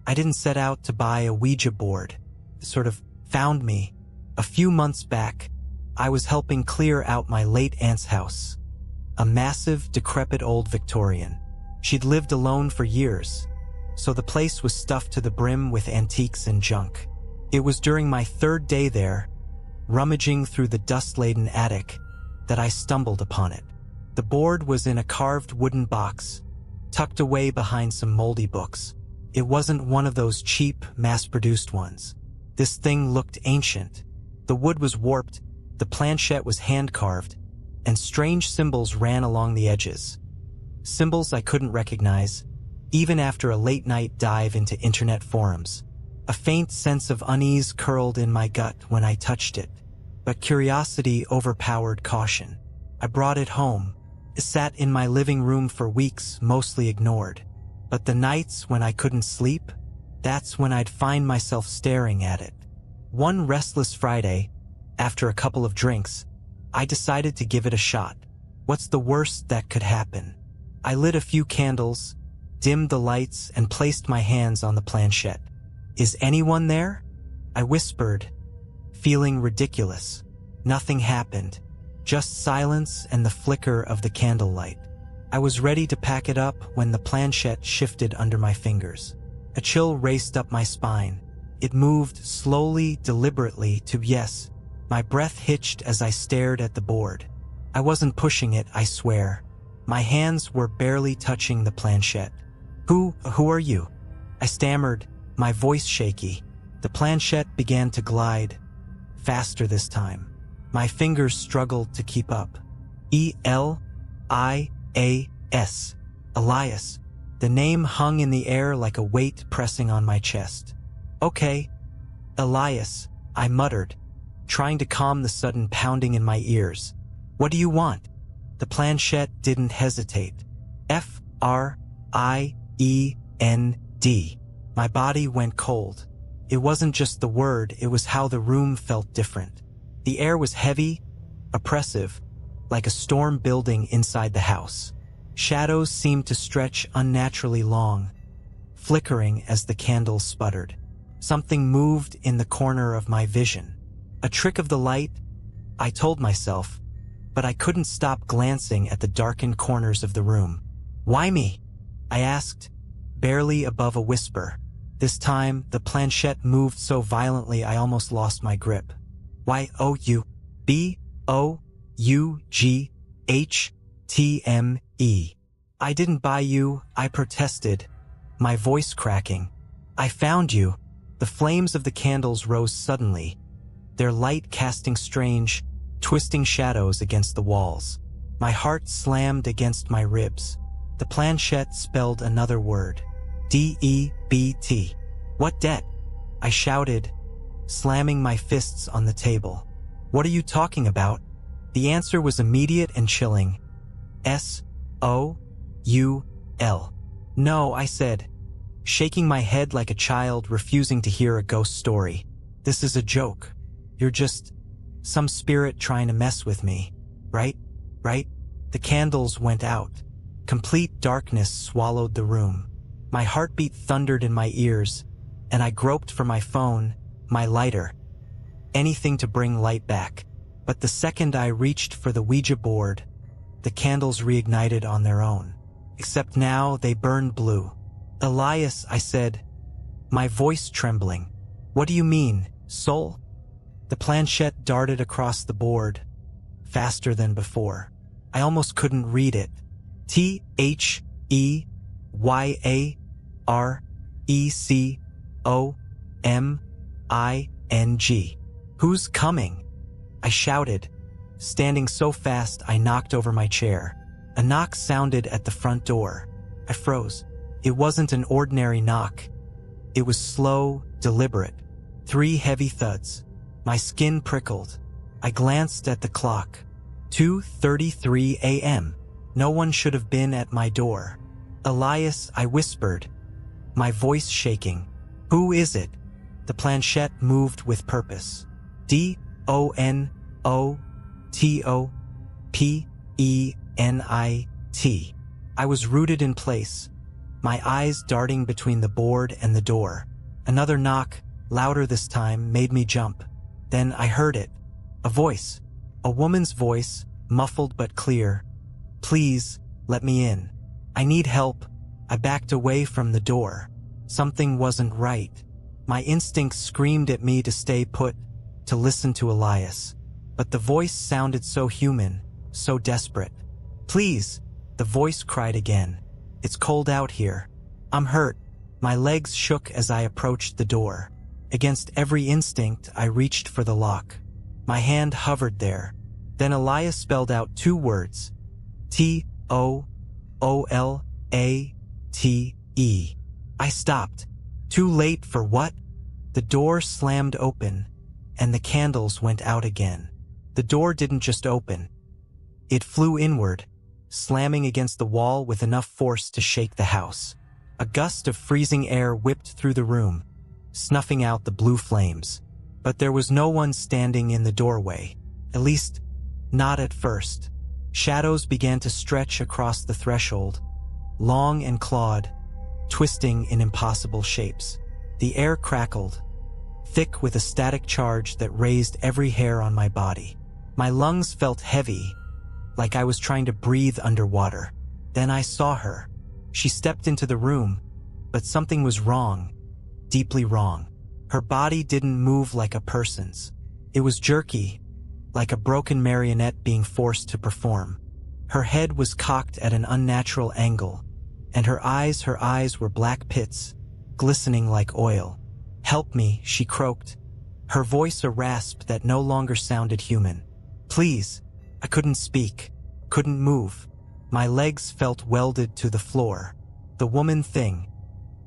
I didn't set out to buy a Ouija board. It sort of found me. A few months back, I was helping clear out my late aunt's house. A massive, decrepit old Victorian. She'd lived alone for years, so the place was stuffed to the brim with antiques and junk. It was during my third day there, rummaging through the dust-laden attic, that I stumbled upon it. The board was in a carved wooden box, tucked away behind some moldy books. It wasn't one of those cheap, mass-produced ones. This thing looked ancient. The wood was warped, the planchette was hand-carved, and strange symbols ran along the edges. Symbols I couldn't recognize, even after a late-night dive into internet forums. A faint sense of unease curled in my gut when I touched it, but curiosity overpowered caution. I brought it home. It sat in my living room for weeks, mostly ignored. But the nights when I couldn't sleep, that's when I'd find myself staring at it. One restless Friday, after a couple of drinks, I decided to give it a shot. What's the worst that could happen? I lit a few candles, dimmed the lights, and placed my hands on the planchette. Is anyone there? I whispered, feeling ridiculous. Nothing happened, just silence and the flicker of the candlelight. I was ready to pack it up when the planchette shifted under my fingers. A chill raced up my spine. It moved slowly, deliberately to yes. My breath hitched as I stared at the board. I wasn't pushing it, I swear. My hands were barely touching the planchette. Who are you? I stammered, my voice shaky. The planchette began to glide, faster this time. My fingers struggled to keep up. E-L-I-A-S. Elias. The name hung in the air like a weight pressing on my chest. Okay, Elias, I muttered, trying to calm the sudden pounding in my ears. What do you want? The planchette didn't hesitate. F-R-I-E-N-D. My body went cold. It wasn't just the word, it was how the room felt different. The air was heavy, oppressive, like a storm building inside the house. Shadows seemed to stretch unnaturally long, flickering as the candles sputtered. Something moved in the corner of my vision. A trick of the light, I told myself, but I couldn't stop glancing at the darkened corners of the room. Why me? I asked, barely above a whisper. This time, the planchette moved so violently I almost lost my grip. Y-O-U-B-O-U-G-H-T-M-E. I didn't buy you, I protested, my voice cracking. I found you. The flames of the candles rose suddenly, their light casting strange, twisting shadows against the walls. My heart slammed against my ribs. The planchette spelled another word. D-E-B-T. What debt? I shouted, slamming my fists on the table. What are you talking about? The answer was immediate and chilling. S-O-U-L. No, I said, shaking my head like a child refusing to hear a ghost story. This is a joke. You're just some spirit trying to mess with me. Right? The candles went out. Complete darkness swallowed the room. My heartbeat thundered in my ears, and I groped for my phone, my lighter. Anything to bring light back. But the second I reached for the Ouija board, the candles reignited on their own. Except now they burned blue. Elias, I said, my voice trembling. What do you mean, soul? The planchette darted across the board, faster than before. I almost couldn't read it. T-H-E-Y-A-R-E-C-O-M-I-N-G. Who's coming? I shouted, standing so fast I knocked over my chair. A knock sounded at the front door. I froze. It wasn't an ordinary knock. It was slow, deliberate. 3 heavy thuds. My skin prickled. I glanced at the clock. 2:33 a.m. No one should have been at my door. Elias, I whispered, my voice shaking. Who is it? The planchette moved with purpose. D-O-N-O-T-O-P-E-N-I-T. I was rooted in place, my eyes darting between the board and the door. Another knock, louder this time, made me jump. Then I heard it. A voice. A woman's voice, muffled but clear. "Please, let me in. I need help." I backed away from the door. Something wasn't right. My instincts screamed at me to stay put, to listen to Elias. But the voice sounded so human, so desperate. "Please," the voice cried again. "It's cold out here. I'm hurt." My legs shook as I approached the door. Against every instinct, I reached for the lock. My hand hovered there. Then Elias spelled out 2 words. T-O-O-L-A-T-E. I stopped. Too late for what? The door slammed open, and the candles went out again. The door didn't just open. It flew inward, slamming against the wall with enough force to shake the house. A gust of freezing air whipped through the room, snuffing out the blue flames. But there was no one standing in the doorway. At least, not at first. Shadows began to stretch across the threshold, long and clawed, twisting in impossible shapes. The air crackled, thick with a static charge that raised every hair on my body. My lungs felt heavy, like I was trying to breathe underwater. Then I saw her. She stepped into the room, but something was wrong, deeply wrong. Her body didn't move like a person's. It was jerky, like a broken marionette being forced to perform. Her head was cocked at an unnatural angle, and her eyes were black pits, glistening like oil. "Help me," she croaked, her voice a rasp that no longer sounded human. "Please." I couldn't speak, couldn't move. My legs felt welded to the floor. The woman thing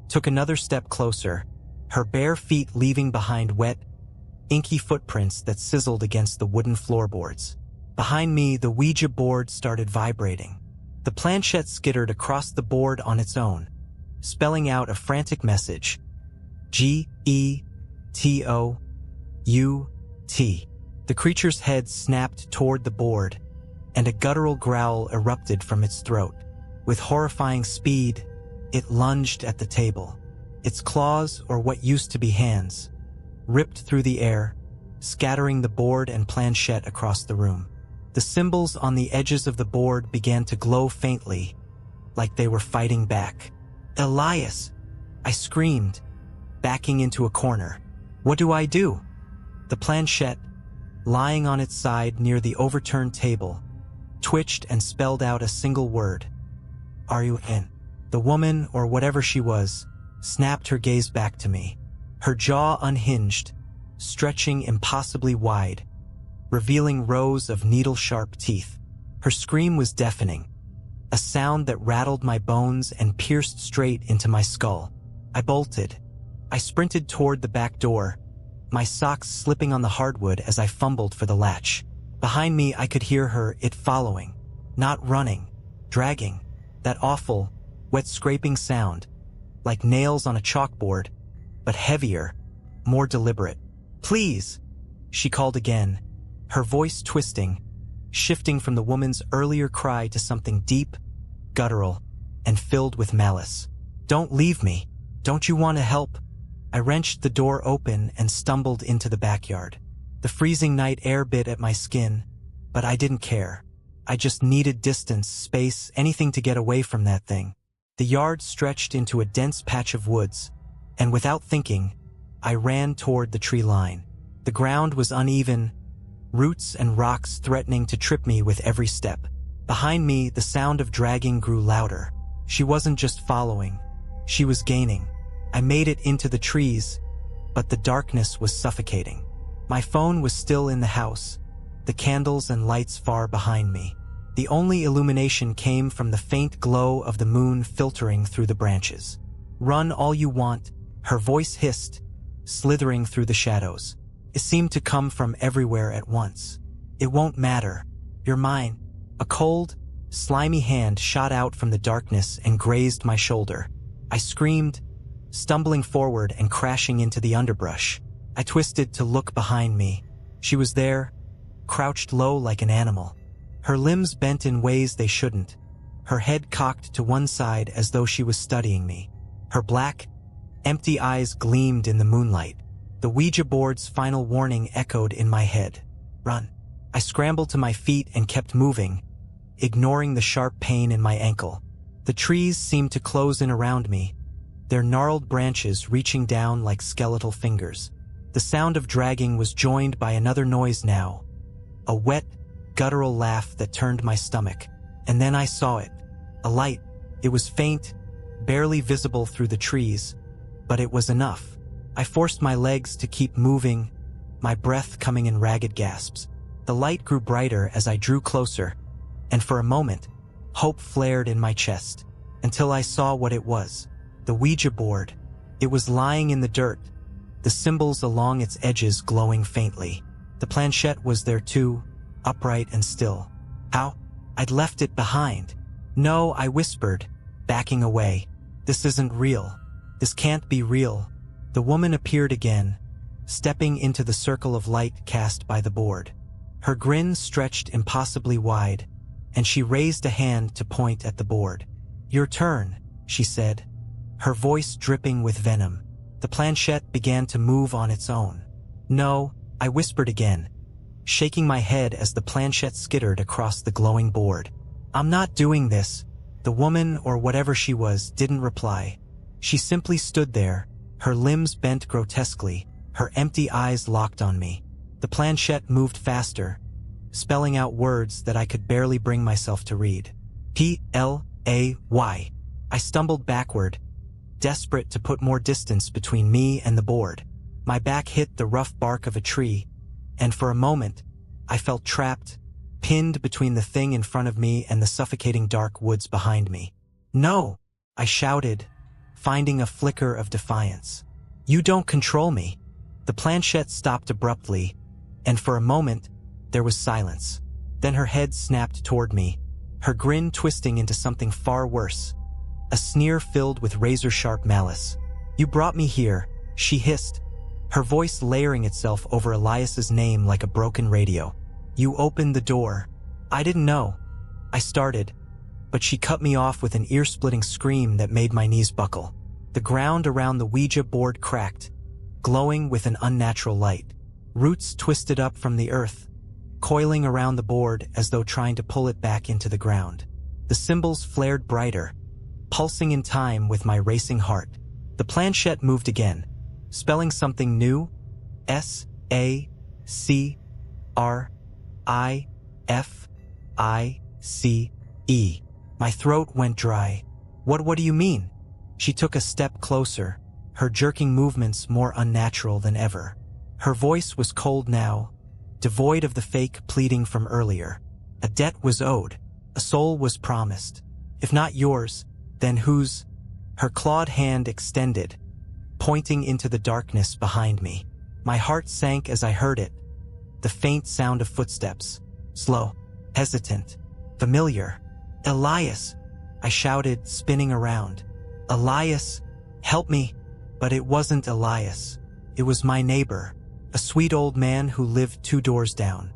took another step closer, her bare feet leaving behind wet, inky footprints that sizzled against the wooden floorboards. Behind me, the Ouija board started vibrating. The planchette skittered across the board on its own, spelling out a frantic message. G-E-T-O-U-T. The creature's head snapped toward the board, and a guttural growl erupted from its throat. With horrifying speed, it lunged at the table. Its claws, or what used to be hands, ripped through the air, scattering the board and planchette across the room. The symbols on the edges of the board began to glow faintly, like they were fighting back. "Elias!" I screamed, backing into a corner. "What do I do?" The planchette, lying on its side near the overturned table, twitched and spelled out a single word. "Are you in?" The woman, or whatever she was, snapped her gaze back to me. Her jaw unhinged, stretching impossibly wide, revealing rows of needle-sharp teeth. Her scream was deafening, a sound that rattled my bones and pierced straight into my skull. I bolted. I sprinted toward the back door, my socks slipping on the hardwood as I fumbled for the latch. Behind me, I could hear her, it following, not running, dragging, that awful, wet scraping sound, like nails on a chalkboard, but heavier, more deliberate. "Please," she called again, her voice twisting, shifting from the woman's earlier cry to something deep, guttural, and filled with malice. "Don't leave me. Don't you want to help?" I wrenched the door open and stumbled into the backyard. The freezing night air bit at my skin, but I didn't care. I just needed distance, space, anything to get away from that thing. The yard stretched into a dense patch of woods, and without thinking, I ran toward the tree line. The ground was uneven, roots and rocks threatening to trip me with every step. Behind me, the sound of dragging grew louder. She wasn't just following, she was gaining. I made it into the trees, but the darkness was suffocating. My phone was still in the house, the candles and lights far behind me. The only illumination came from the faint glow of the moon filtering through the branches. "Run all you want," her voice hissed, slithering through the shadows. It seemed to come from everywhere at once. "It won't matter. You're mine." A cold, slimy hand shot out from the darkness and grazed my shoulder. I screamed, stumbling forward and crashing into the underbrush. I twisted to look behind me. She was there, crouched low like an animal. Her limbs bent in ways they shouldn't, her head cocked to one side as though she was studying me. Her black, empty eyes gleamed in the moonlight. The Ouija board's final warning echoed in my head. Run. I scrambled to my feet and kept moving, ignoring the sharp pain in my ankle. The trees seemed to close in around me, their gnarled branches reaching down like skeletal fingers. The sound of dragging was joined by another noise now, a wet, guttural laugh that turned my stomach. And then I saw it. A light. It was faint, barely visible through the trees, but it was enough. I forced my legs to keep moving, my breath coming in ragged gasps. The light grew brighter as I drew closer, and for a moment, hope flared in my chest, until I saw what it was. The Ouija board. It was lying in the dirt, the symbols along its edges glowing faintly. The planchette was there too, upright and still. How? I'd left it behind. No, I whispered, backing away. This isn't real. This can't be real. The woman appeared again, stepping into the circle of light cast by the board. Her grin stretched impossibly wide, and she raised a hand to point at the board. Your turn, she said, her voice dripping with venom. The planchette began to move on its own. No, I whispered again, shaking my head as the planchette skittered across the glowing board. I'm not doing this. The woman, or whatever she was, didn't reply. She simply stood there, her limbs bent grotesquely, her empty eyes locked on me. The planchette moved faster, spelling out words that I could barely bring myself to read. P-L-A-Y. I stumbled backward, desperate to put more distance between me and the board. My back hit the rough bark of a tree, and for a moment, I felt trapped, pinned between the thing in front of me and the suffocating dark woods behind me. No, I shouted, finding a flicker of defiance. You don't control me. The planchette stopped abruptly, and for a moment, there was silence. Then her head snapped toward me, her grin twisting into something far worse, a sneer filled with razor-sharp malice. You brought me here, she hissed, her voice layering itself over Elias's name like a broken radio. You opened the door. I didn't know. I started, but she cut me off with an ear-splitting scream that made my knees buckle. The ground around the Ouija board cracked, glowing with an unnatural light. Roots twisted up from the earth, coiling around the board as though trying to pull it back into the ground. The symbols flared brighter, pulsing in time with my racing heart. The planchette moved again, spelling something new. S-A-C-R-I-F-I-C-E. My throat went dry. What do you mean? She took a step closer, her jerking movements more unnatural than ever. Her voice was cold now, devoid of the fake pleading from earlier. A debt was owed, a soul was promised. If not yours, then whose? Her clawed hand extended, pointing into the darkness behind me. My heart sank as I heard it, the faint sound of footsteps, slow, hesitant, familiar. Elias, I shouted, spinning around. Elias, help me. But it wasn't Elias. It was my neighbor, a sweet old man who lived 2 doors down.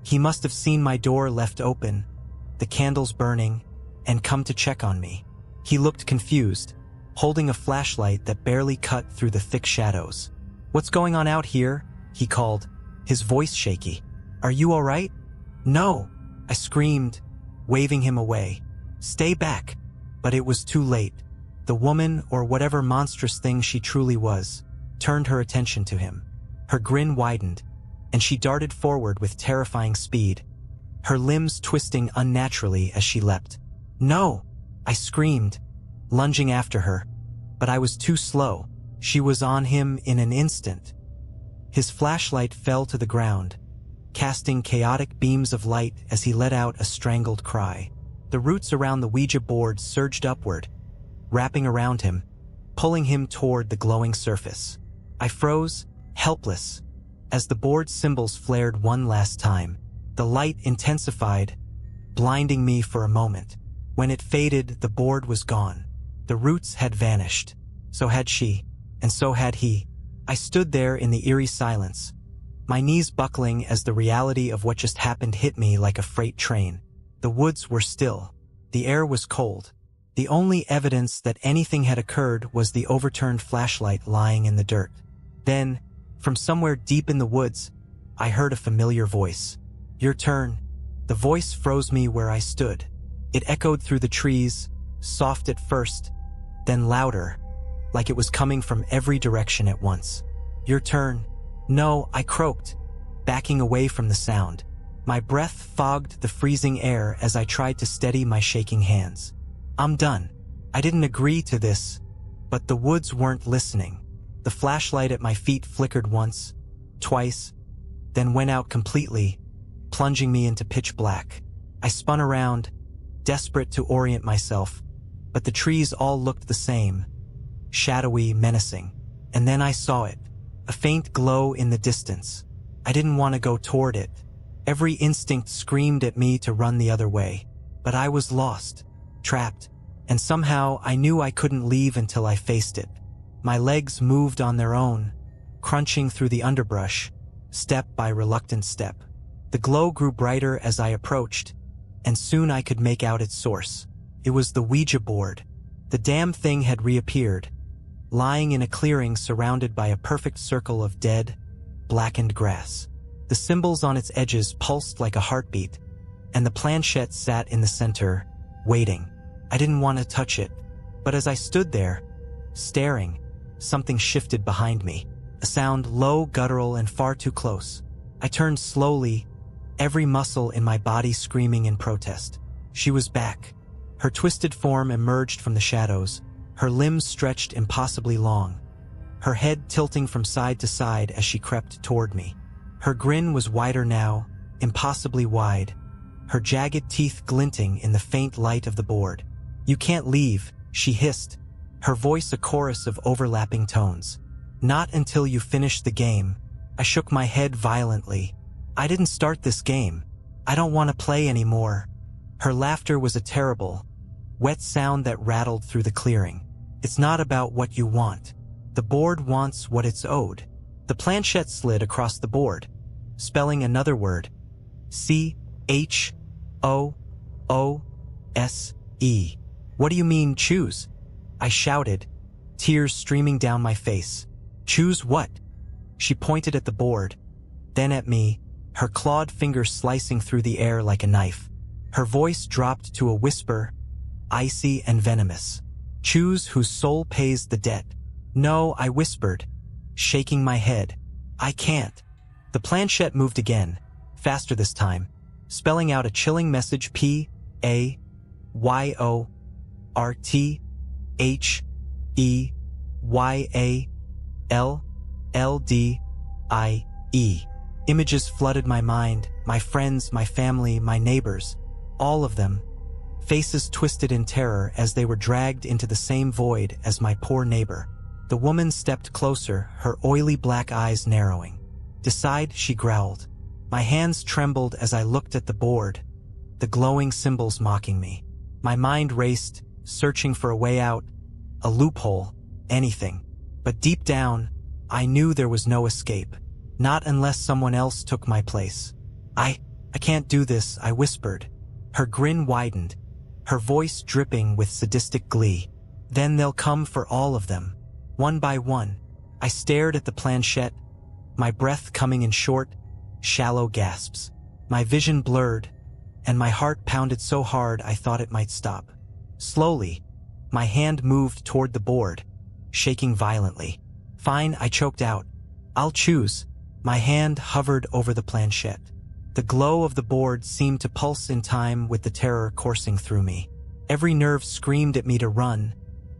He must have seen my door left open, the candles burning, and come to check on me. He looked confused, holding a flashlight that barely cut through the thick shadows. What's going on out here? He called, his voice shaky. Are you all right? No, I screamed, waving him away. Stay back. But it was too late. The woman, or whatever monstrous thing she truly was, turned her attention to him. Her grin widened, and she darted forward with terrifying speed, her limbs twisting unnaturally as she leapt. No! I screamed, lunging after her, but I was too slow. She was on him in an instant. His flashlight fell to the ground, casting chaotic beams of light as he let out a strangled cry. The roots around the Ouija board surged upward, wrapping around him, pulling him toward the glowing surface. I froze, helpless, as the board's symbols flared one last time. The light intensified, blinding me for a moment. When it faded, the board was gone. The roots had vanished. So had she, and so had he. I stood there in the eerie silence, my knees buckling as the reality of what just happened hit me like a freight train. The woods were still, The air was cold. The only evidence that anything had occurred was the overturned flashlight lying in the dirt. Then, from somewhere deep in the woods, I heard a familiar voice. "Your turn." The voice froze me where I stood. It echoed through the trees, soft at first, then louder, like it was coming from every direction at once. "Your turn." "No," I croaked, backing away from the sound. My breath fogged the freezing air as I tried to steady my shaking hands. "I'm done." I didn't agree to this, but the woods weren't listening. The flashlight at my feet flickered once, twice, then went out completely, plunging me into pitch black. I spun around, desperate to orient myself, but the trees all looked the same, shadowy, menacing. And then I saw it, a faint glow in the distance. I didn't want to go toward it. Every instinct screamed at me to run the other way, but I was lost, trapped, and somehow I knew I couldn't leave until I faced it. My legs moved on their own, crunching through the underbrush, step by reluctant step. The glow grew brighter as I approached, and soon I could make out its source. It was the Ouija board. The damn thing had reappeared, lying in a clearing surrounded by a perfect circle of dead, blackened grass. The symbols on its edges pulsed like a heartbeat, and the planchette sat in the center, waiting. I didn't want to touch it, but as I stood there, staring, something shifted behind me. A sound low, guttural, and far too close. I turned slowly, every muscle in my body screaming in protest. She was back. Her twisted form emerged from the shadows, her limbs stretched impossibly long, her head tilting from side to side as she crept toward me. Her grin was wider now, impossibly wide, her jagged teeth glinting in the faint light of the board. "You can't leave," she hissed, her voice a chorus of overlapping tones. "Not until you finish the game." I shook my head violently. "I didn't start this game. I don't want to play anymore." Her laughter was a terrible, wet sound that rattled through the clearing. "It's not about what you want. The board wants what it's owed." The planchette slid across the board, spelling another word. CHOOSE. "What do you mean, choose?" I shouted, tears streaming down my face. "Choose what?" She pointed at the board, then at me, her clawed fingers slicing through the air like a knife. Her voice dropped to a whisper, icy and venomous. "Choose whose soul pays the debt." "No," I whispered, shaking my head. "I can't." The planchette moved again, faster this time, spelling out a chilling message: PAYORTHEYALLDIE. Images flooded my mind, my friends, my family, my neighbors, all of them, faces twisted in terror as they were dragged into the same void as my poor neighbor. The woman stepped closer, her oily black eyes narrowing. "Decide," she growled. My hands trembled as I looked at the board, the glowing symbols mocking me. My mind raced, searching for a way out, a loophole, anything. But deep down, I knew there was no escape. Not unless someone else took my place. I can't do this," I whispered. Her grin widened, her voice dripping with sadistic glee. "Then they'll come for all of them, one by one." I stared at the planchette, my breath coming in short, shallow gasps. My vision blurred, and my heart pounded so hard I thought it might stop. Slowly, my hand moved toward the board, shaking violently. "Fine," I choked out. "I'll choose." My hand hovered over the planchette. The glow of the board seemed to pulse in time with the terror coursing through me. Every nerve screamed at me to run,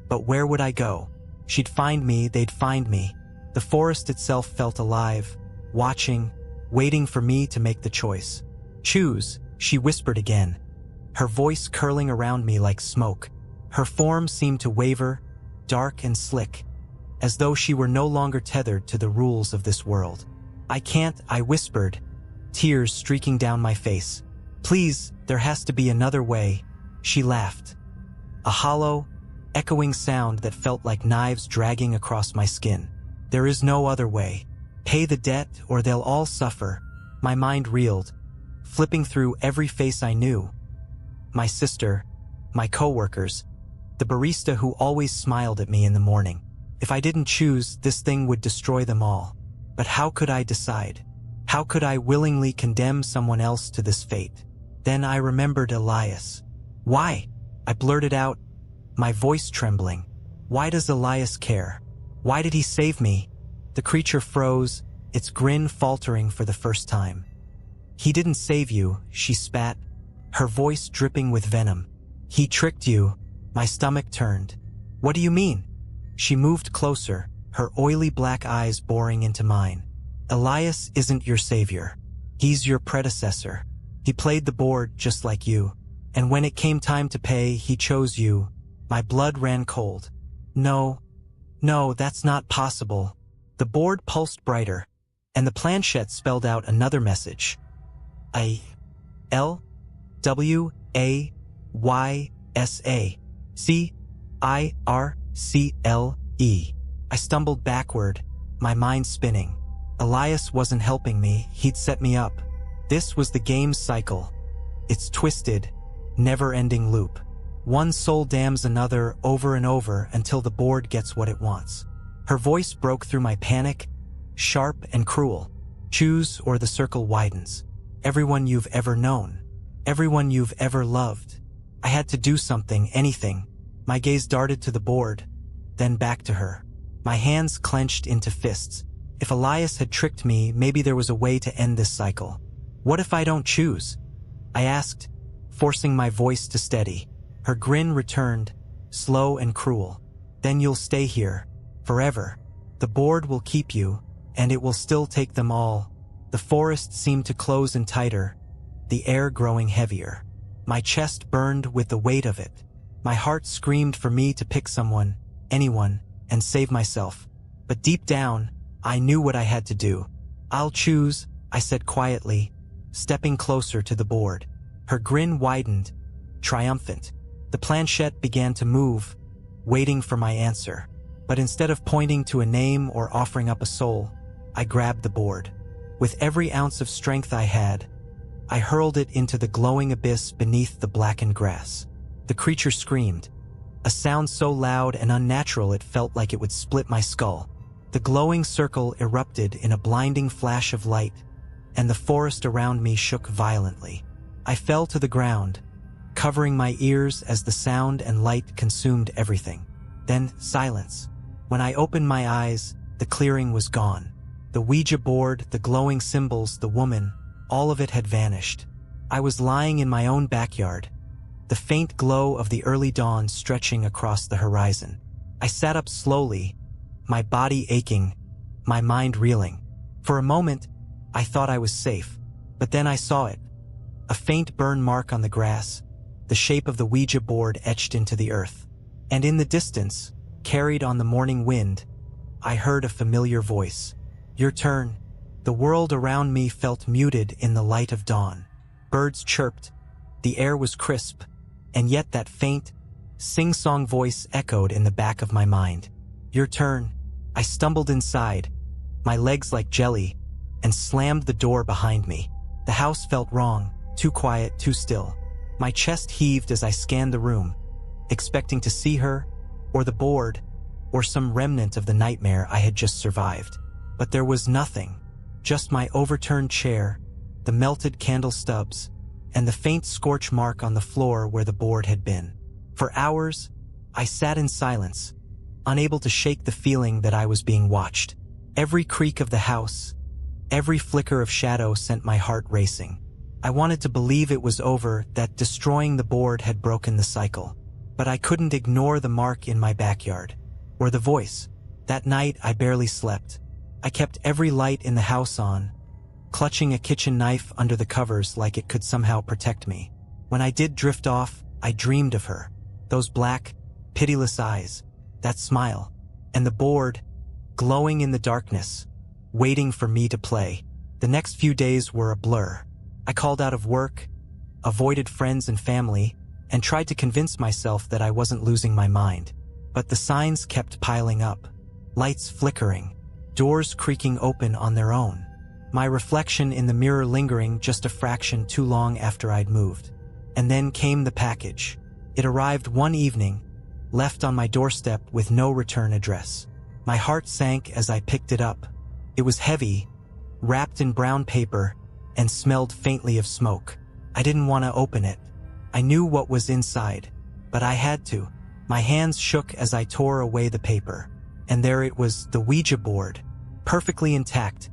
but where would I go? She'd find me, they'd find me. The forest itself felt alive, watching, waiting for me to make the choice. "Choose," she whispered again, her voice curling around me like smoke. Her form seemed to waver, dark and slick, as though she were no longer tethered to the rules of this world. "I can't," I whispered, tears streaking down my face. "Please, there has to be another way." She laughed. A hollow, echoing sound that felt like knives dragging across my skin. "There is no other way. Pay the debt or they'll all suffer." My mind reeled, flipping through every face I knew. My sister, my coworkers, the barista who always smiled at me in the morning. If I didn't choose, this thing would destroy them all. But how could I decide? How could I willingly condemn someone else to this fate? Then I remembered Elias. Why? I blurted out, my voice trembling. Why does Elias care? Why did he save me? The creature froze, its grin faltering for the first time. He didn't save you, she spat, her voice dripping with venom. He tricked you. My stomach turned. What do you mean? She moved closer, her oily black eyes boring into mine. Elias isn't your savior. He's your predecessor. He played the board just like you. And when it came time to pay, he chose you. My blood ran cold. No, that's not possible. The board pulsed brighter, and the planchette spelled out another message. ILWAYSACIRCLE. I stumbled backward, my mind spinning. Elias wasn't helping me, he'd set me up. This was the game's cycle. Its twisted, never-ending loop. One soul damns another over and over until the board gets what it wants. Her voice broke through my panic, sharp and cruel. Choose or the circle widens. Everyone you've ever known. Everyone you've ever loved. I had to do something, anything. My gaze darted to the board, then back to her. My hands clenched into fists. If Elias had tricked me, maybe there was a way to end this cycle. What if I don't choose? I asked, forcing my voice to steady. Her grin returned, slow and cruel. Then you'll stay here, forever. The board will keep you, and it will still take them all. The forest seemed to close in tighter, the air growing heavier. My chest burned with the weight of it. My heart screamed for me to pick someone, anyone, and save myself. But deep down, I knew what I had to do. I'll choose, I said quietly, stepping closer to the board. Her grin widened, triumphant. The planchette began to move, waiting for my answer. But instead of pointing to a name or offering up a soul, I grabbed the board. With every ounce of strength I had, I hurled it into the glowing abyss beneath the blackened grass. The creature screamed, a sound so loud and unnatural it felt like it would split my skull. The glowing circle erupted in a blinding flash of light, and the forest around me shook violently. I fell to the ground, covering my ears as the sound and light consumed everything. Then silence. When I opened my eyes, the clearing was gone. The Ouija board, the glowing symbols, the woman, all of it had vanished. I was lying in my own backyard, the faint glow of the early dawn stretching across the horizon. I sat up slowly, my body aching, my mind reeling. For a moment, I thought I was safe, but then I saw it. A faint burn mark on the grass, the shape of the Ouija board etched into the earth. And in the distance, carried on the morning wind, I heard a familiar voice. Your turn. The world around me felt muted in the light of dawn. Birds chirped, the air was crisp, and yet that faint, sing-song voice echoed in the back of my mind. Your turn. I stumbled inside, my legs like jelly, and slammed the door behind me. The house felt wrong, too quiet, too still. My chest heaved as I scanned the room, expecting to see her, or the board, or some remnant of the nightmare I had just survived. But there was nothing, just my overturned chair, the melted candle stubs, and the faint scorch mark on the floor where the board had been. For hours, I sat in silence, unable to shake the feeling that I was being watched. Every creak of the house, every flicker of shadow sent my heart racing. I wanted to believe it was over, that destroying the board had broken the cycle. But I couldn't ignore the mark in my backyard, or the voice. That night, I barely slept. I kept every light in the house on, clutching a kitchen knife under the covers like it could somehow protect me. When I did drift off, I dreamed of her. Those black, pitiless eyes, that smile, and the board, glowing in the darkness, waiting for me to play. The next few days were a blur. I called out of work, avoided friends and family, and tried to convince myself that I wasn't losing my mind. But the signs kept piling up. Lights flickering, doors creaking open on their own. My reflection in the mirror lingering just a fraction too long after I'd moved. And then came the package. It arrived one evening, left on my doorstep with no return address. My heart sank as I picked it up. It was heavy, wrapped in brown paper, and smelled faintly of smoke. I didn't want to open it. I knew what was inside, but I had to. My hands shook as I tore away the paper. And there it was, the Ouija board, perfectly intact,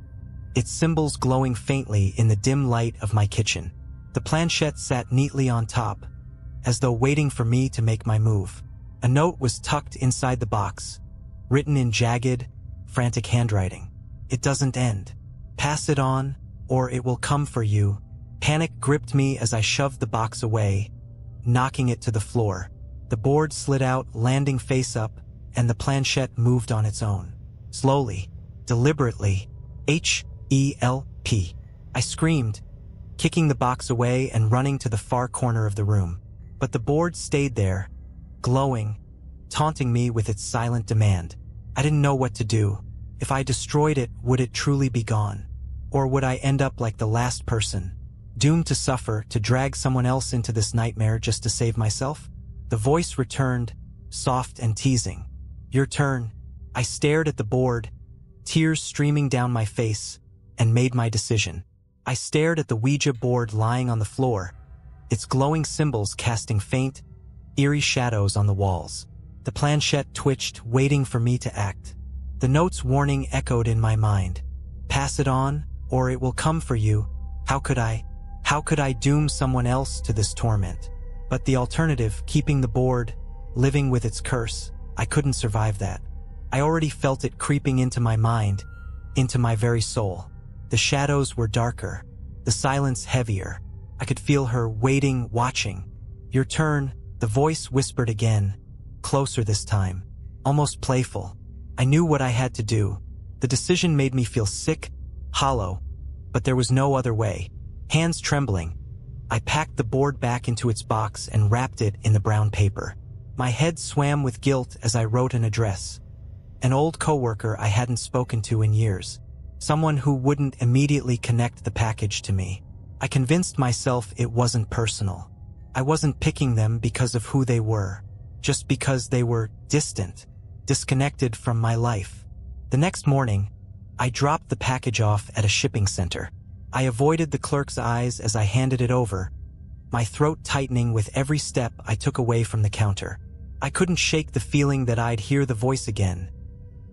its symbols glowing faintly in the dim light of my kitchen. The planchette sat neatly on top, as though waiting for me to make my move. A note was tucked inside the box, written in jagged, frantic handwriting. It doesn't end. Pass it on, or it will come for you. Panic gripped me as I shoved the box away, knocking it to the floor. The board slid out, landing face up, and the planchette moved on its own. Slowly, deliberately, H-E-L-P. I screamed, kicking the box away and running to the far corner of the room. But the board stayed there, glowing, taunting me with its silent demand. I didn't know what to do. If I destroyed it, would it truly be gone? Or would I end up like the last person, doomed to suffer, to drag someone else into this nightmare just to save myself? The voice returned, soft and teasing. Your turn. I stared at the board, tears streaming down my face, and made my decision. I stared at the Ouija board lying on the floor, its glowing symbols casting faint, eerie shadows on the walls. The planchette twitched, waiting for me to act. The note's warning echoed in my mind. Pass it on, or it will come for you. How could I doom someone else to this torment? But the alternative, keeping the board, living with its curse, I couldn't survive that. I already felt it creeping into my mind, into my very soul. The shadows were darker, the silence heavier. I could feel her waiting, watching. Your turn, the voice whispered again, closer this time, almost playful. I knew what I had to do. The decision made me feel sick, hollow, but there was no other way. Hands trembling, I packed the board back into its box and wrapped it in the brown paper. My head swam with guilt as I wrote an address. An old coworker I hadn't spoken to in years. Someone who wouldn't immediately connect the package to me. I convinced myself it wasn't personal. I wasn't picking them because of who they were, just because they were distant, disconnected from my life. The next morning, I dropped the package off at a shipping center. I avoided the clerk's eyes as I handed it over, my throat tightening with every step I took away from the counter. I couldn't shake the feeling that I'd hear the voice again,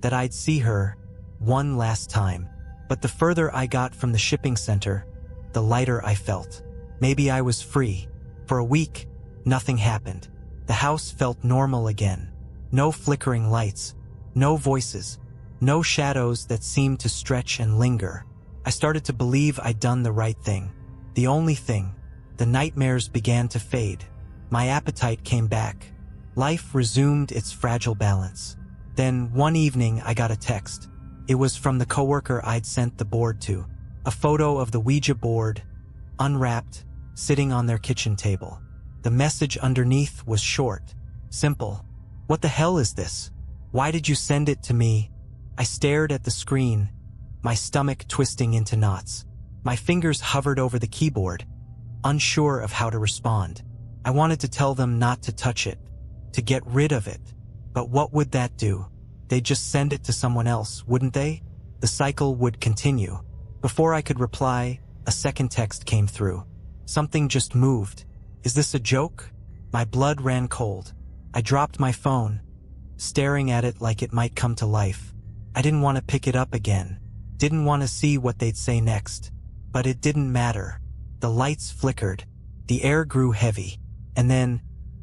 that I'd see her one last time. But the further I got from the shipping center, the lighter I felt. Maybe I was free. For a week, nothing happened. The house felt normal again. No flickering lights, no voices, no shadows that seemed to stretch and linger. I started to believe I'd done the right thing. The only thing. The nightmares began to fade. My appetite came back. Life resumed its fragile balance. Then, one evening, I got a text. It was from the coworker I'd sent the board to. A photo of the Ouija board, unwrapped, sitting on their kitchen table. The message underneath was short, simple. What the hell is this? Why did you send it to me? I stared at the screen, my stomach twisting into knots. My fingers hovered over the keyboard, unsure of how to respond. I wanted to tell them not to touch it, to get rid of it. But what would that do? They'd just send it to someone else, wouldn't they? The cycle would continue. Before I could reply, a second text came through. Something just moved. Is this a joke? My blood ran cold. I dropped my phone, staring at it like it might come to life. I didn't want to pick it up again. Didn't want to see what they'd say next. But it didn't matter. The lights flickered. The air grew heavy. And then,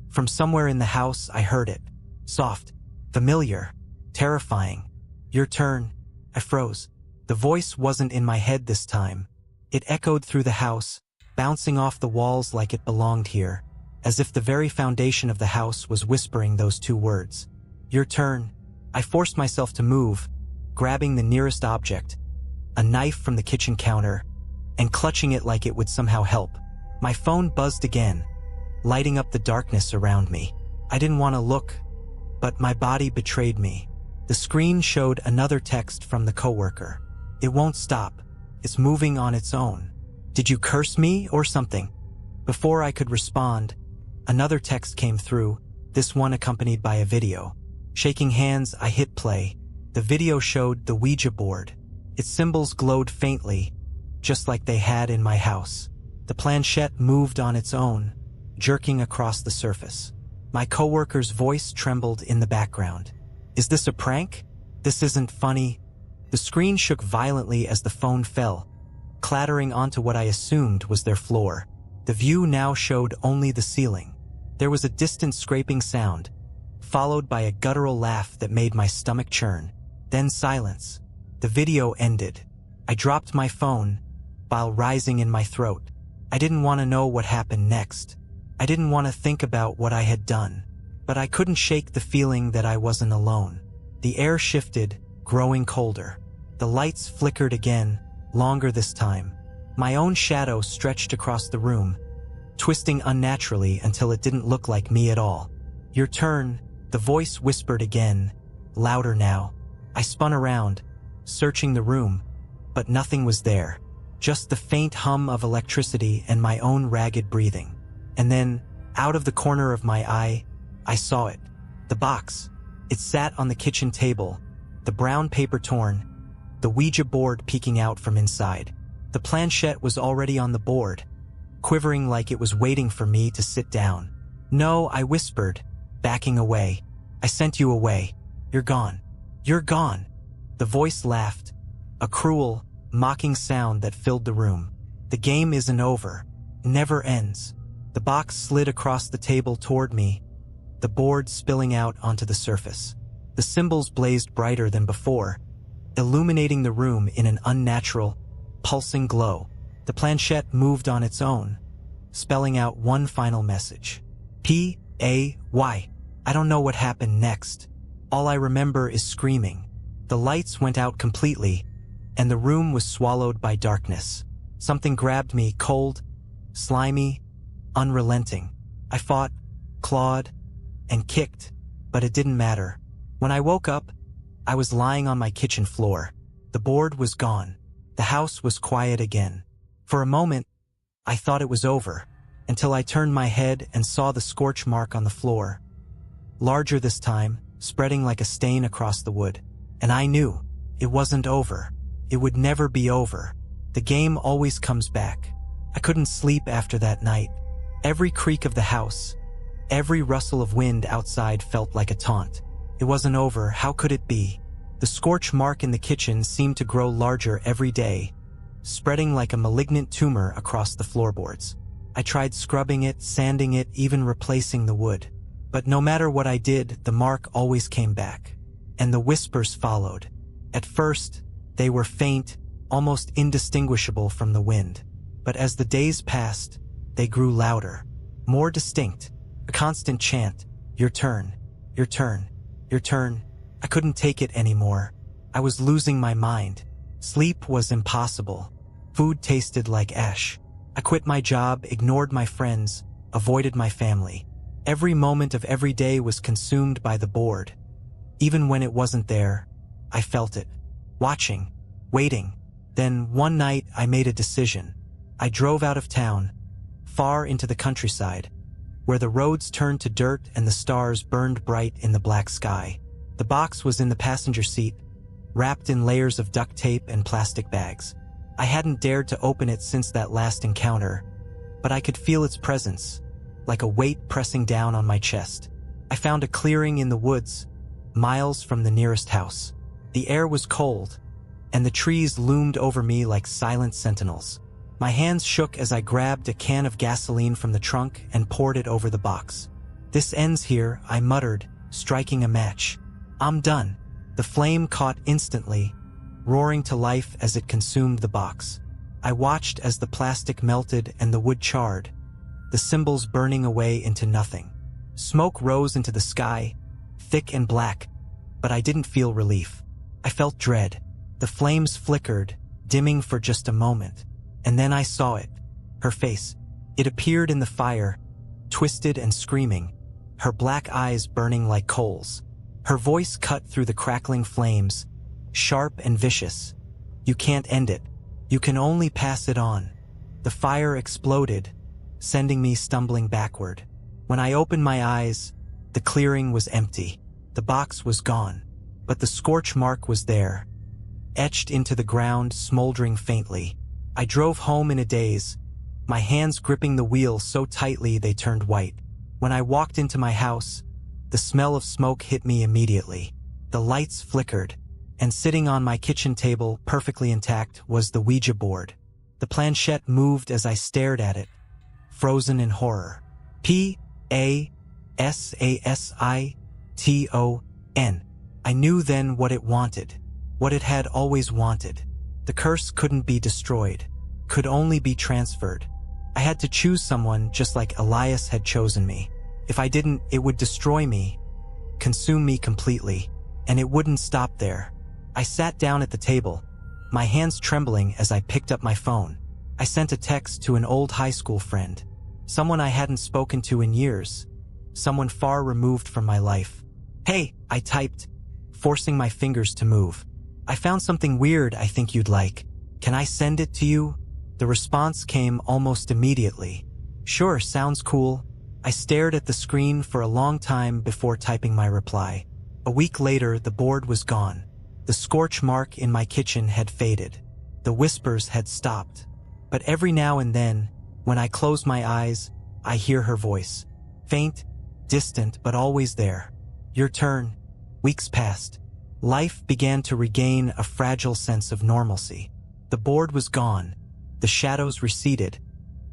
from somewhere in the house, I heard it. Soft, familiar, terrifying. Your turn. I froze. The voice wasn't in my head this time. It echoed through the house, bouncing off the walls like it belonged here, as if the very foundation of the house was whispering those two words. Your turn. I forced myself to move, grabbing the nearest object, a knife from the kitchen counter, and clutching it like it would somehow help. My phone buzzed again, lighting up the darkness around me. I didn't want to look, but my body betrayed me. The screen showed another text from the coworker. It won't stop. It's moving on its own. Did you curse me or something? Before I could respond, Another text came through, this one accompanied by a video. Shaking hands, I hit play. The video showed the Ouija board. Its symbols glowed faintly, just like they had in my house. The planchette moved on its own, jerking across the surface. My coworker's voice trembled in the background. Is this a prank? This isn't funny. The screen shook violently as the phone fell, clattering onto what I assumed was their floor. The view now showed only the ceiling. There was a distant scraping sound, followed by a guttural laugh that made my stomach churn. Then silence. The video ended. I dropped my phone, bile rising in my throat. I didn't want to know what happened next. I didn't want to think about what I had done. But I couldn't shake the feeling that I wasn't alone. The air shifted, growing colder. The lights flickered again, longer this time. My own shadow stretched across the room, twisting unnaturally until it didn't look like me at all. Your turn, the voice whispered again, louder now. I spun around, searching the room, but nothing was there. Just the faint hum of electricity and my own ragged breathing. And then, out of the corner of my eye, I saw it. The box. It sat on the kitchen table, the brown paper torn, the Ouija board peeking out from inside. The planchette was already on the board, quivering like it was waiting for me to sit down. No, I whispered, backing away. I sent you away. You're gone. You're gone. The voice laughed, a cruel, mocking sound that filled the room. The game isn't over. Never ends. The box slid across the table toward me, the board spilling out onto the surface. The symbols blazed brighter than before, illuminating the room in an unnatural, pulsing glow. The planchette moved on its own, spelling out one final message. P-A-Y. I don't know what happened next. All I remember is screaming. The lights went out completely, and the room was swallowed by darkness. Something grabbed me, cold, slimy, unrelenting. I fought, clawed, and kicked, but it didn't matter. When I woke up, I was lying on my kitchen floor. The board was gone. The house was quiet again. For a moment, I thought it was over, until I turned my head and saw the scorch mark on the floor. Larger this time, spreading like a stain across the wood. And I knew it wasn't over. It would never be over. The game always comes back. I couldn't sleep after that night. Every creak of the house, every rustle of wind outside felt like a taunt. It wasn't over. How could it be? The scorch mark in the kitchen seemed to grow larger every day, spreading like a malignant tumor across the floorboards. I tried scrubbing it, sanding it, even replacing the wood. But no matter what I did, the mark always came back. And the whispers followed. At first, they were faint, almost indistinguishable from the wind. But as the days passed, they grew louder, more distinct, a constant chant. Your turn, your turn, your turn. I couldn't take it anymore. I was losing my mind. Sleep was impossible. Food tasted like ash. I quit my job, ignored my friends, avoided my family. Every moment of every day was consumed by the board. Even when it wasn't there, I felt it. Watching, waiting. Then one night I made a decision. I drove out of town, far into the countryside, where the roads turned to dirt and the stars burned bright in the black sky. The box was in the passenger seat, wrapped in layers of duct tape and plastic bags. I hadn't dared to open it since that last encounter, but I could feel its presence, like a weight pressing down on my chest. I found a clearing in the woods, miles from the nearest house. The air was cold, and the trees loomed over me like silent sentinels. My hands shook as I grabbed a can of gasoline from the trunk and poured it over the box. This ends here, I muttered, striking a match. I'm done. The flame caught instantly, roaring to life as it consumed the box. I watched as the plastic melted and the wood charred, the symbols burning away into nothing. Smoke rose into the sky, thick and black, but I didn't feel relief. I felt dread. The flames flickered, dimming for just a moment. And then I saw it. Her face. It appeared in the fire, twisted and screaming, her black eyes burning like coals. Her voice cut through the crackling flames, sharp and vicious. You can't end it. You can only pass it on. The fire exploded, sending me stumbling backward. When I opened my eyes, the clearing was empty. The box was gone, but the scorch mark was there, etched into the ground, smoldering faintly. I drove home in a daze, my hands gripping the wheel so tightly they turned white. When I walked into my house, the smell of smoke hit me immediately. The lights flickered, and sitting on my kitchen table, perfectly intact, was the Ouija board. The planchette moved as I stared at it, frozen in horror. P-A-S-A-S-I-T-O-N. I knew then what it wanted, what it had always wanted. The curse couldn't be destroyed, could only be transferred. I had to choose someone just like Elias had chosen me. If I didn't, it would destroy me, consume me completely, and it wouldn't stop there. I sat down at the table, my hands trembling as I picked up my phone. I sent a text to an old high school friend, someone I hadn't spoken to in years, someone far removed from my life. "Hey," I typed, forcing my fingers to move. "I found something weird I think you'd like. Can I send it to you?" The response came almost immediately. "Sure, sounds cool." I stared at the screen for a long time before typing my reply. A week later, the board was gone. The scorch mark in my kitchen had faded. The whispers had stopped. But every now and then, when I close my eyes, I hear her voice. Faint, distant, but always there. "Your turn." Weeks passed. Life began to regain a fragile sense of normalcy. The board was gone, the shadows receded,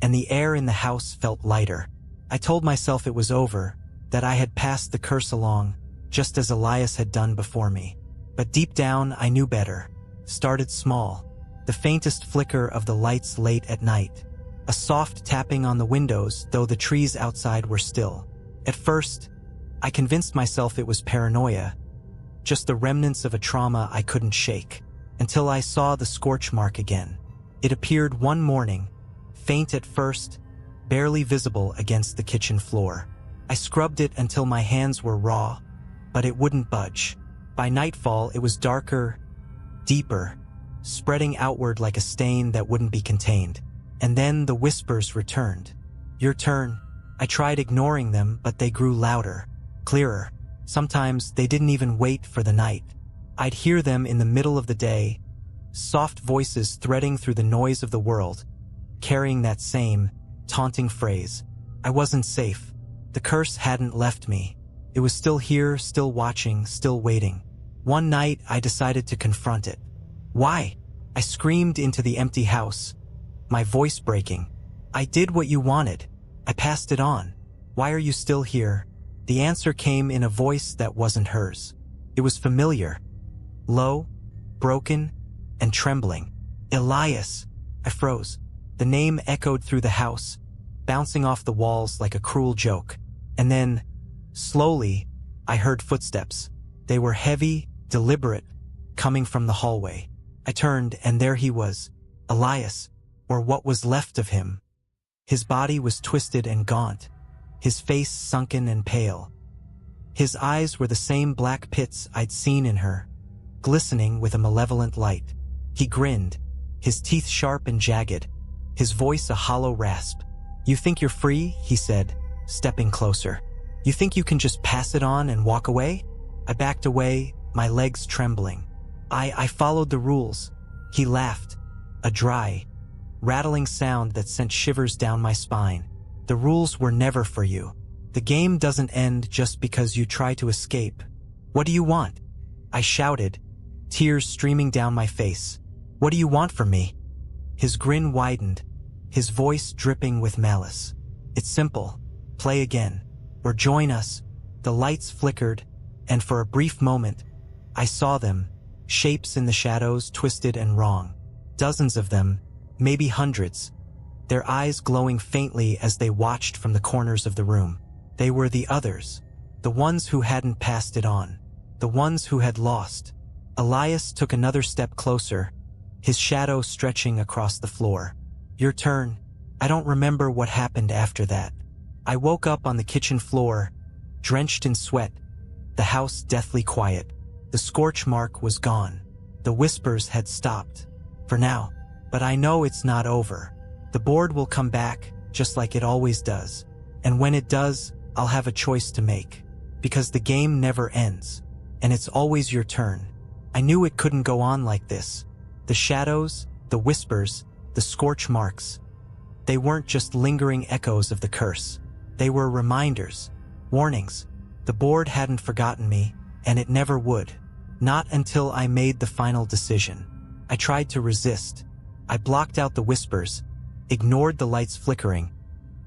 and the air in the house felt lighter. I told myself it was over, that I had passed the curse along, just as Elias had done before me. But deep down, I knew better. Started small. The faintest flicker of the lights late at night. A soft tapping on the windows, though the trees outside were still. At first, I convinced myself it was paranoia, just the remnants of a trauma I couldn't shake, until I saw the scorch mark again. It appeared one morning, faint at first, barely visible against the kitchen floor. I scrubbed it until my hands were raw, but it wouldn't budge. By nightfall, it was darker, deeper, spreading outward like a stain that wouldn't be contained. And then the whispers returned. "Your turn." I tried ignoring them, but they grew louder, clearer. Sometimes they didn't even wait for the night. I'd hear them in the middle of the day, soft voices threading through the noise of the world, carrying that same, taunting phrase. I wasn't safe. The curse hadn't left me. It was still here, still watching, still waiting. One night, I decided to confront it. "Why?" I screamed into the empty house, my voice breaking. "I did what you wanted. I passed it on. Why are you still here?" The answer came in a voice that wasn't hers. It was familiar, low, broken, and trembling. "Elias." I froze. The name echoed through the house, bouncing off the walls like a cruel joke. And then, slowly, I heard footsteps. They were heavy, deliberate, coming from the hallway. I turned, and there he was, Elias, or what was left of him. His body was twisted and gaunt, his face sunken and pale. His eyes were the same black pits I'd seen in her, glistening with a malevolent light. He grinned, his teeth sharp and jagged, his voice a hollow rasp. "You think you're free?" he said, stepping closer. "You think you can just pass it on and walk away?" I backed away, my legs trembling. I followed the rules." He laughed, a dry, rattling sound that sent shivers down my spine. "The rules were never for you. The game doesn't end just because you try to escape. What do you want?" I shouted, tears streaming down my face. "What do you want from me?" His grin widened, his voice dripping with malice. "It's simple. Play again, or join us." The lights flickered, and for a brief moment, I saw them, shapes in the shadows, twisted and wrong. Dozens of them, maybe hundreds, their eyes glowing faintly as they watched from the corners of the room. They were the others, the ones who hadn't passed it on, the ones who had lost. Elias took another step closer, his shadow stretching across the floor. "Your turn." I don't remember what happened after that. I woke up on the kitchen floor, drenched in sweat, the house deathly quiet. The scorch mark was gone. The whispers had stopped. For now. But I know it's not over. The board will come back, just like it always does. And when it does, I'll have a choice to make. Because the game never ends, and it's always your turn. I knew it couldn't go on like this. The shadows, the whispers, the scorch marks. They weren't just lingering echoes of the curse. They were reminders, warnings. The board hadn't forgotten me, and it never would. Not until I made the final decision. I tried to resist. I blocked out the whispers, ignored the lights flickering,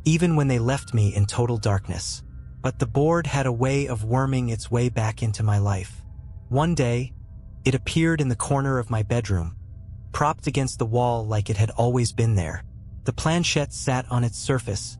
even when they left me in total darkness. But the board had a way of worming its way back into my life. One day, it appeared in the corner of my bedroom, propped against the wall like it had always been there. The planchette sat on its surface,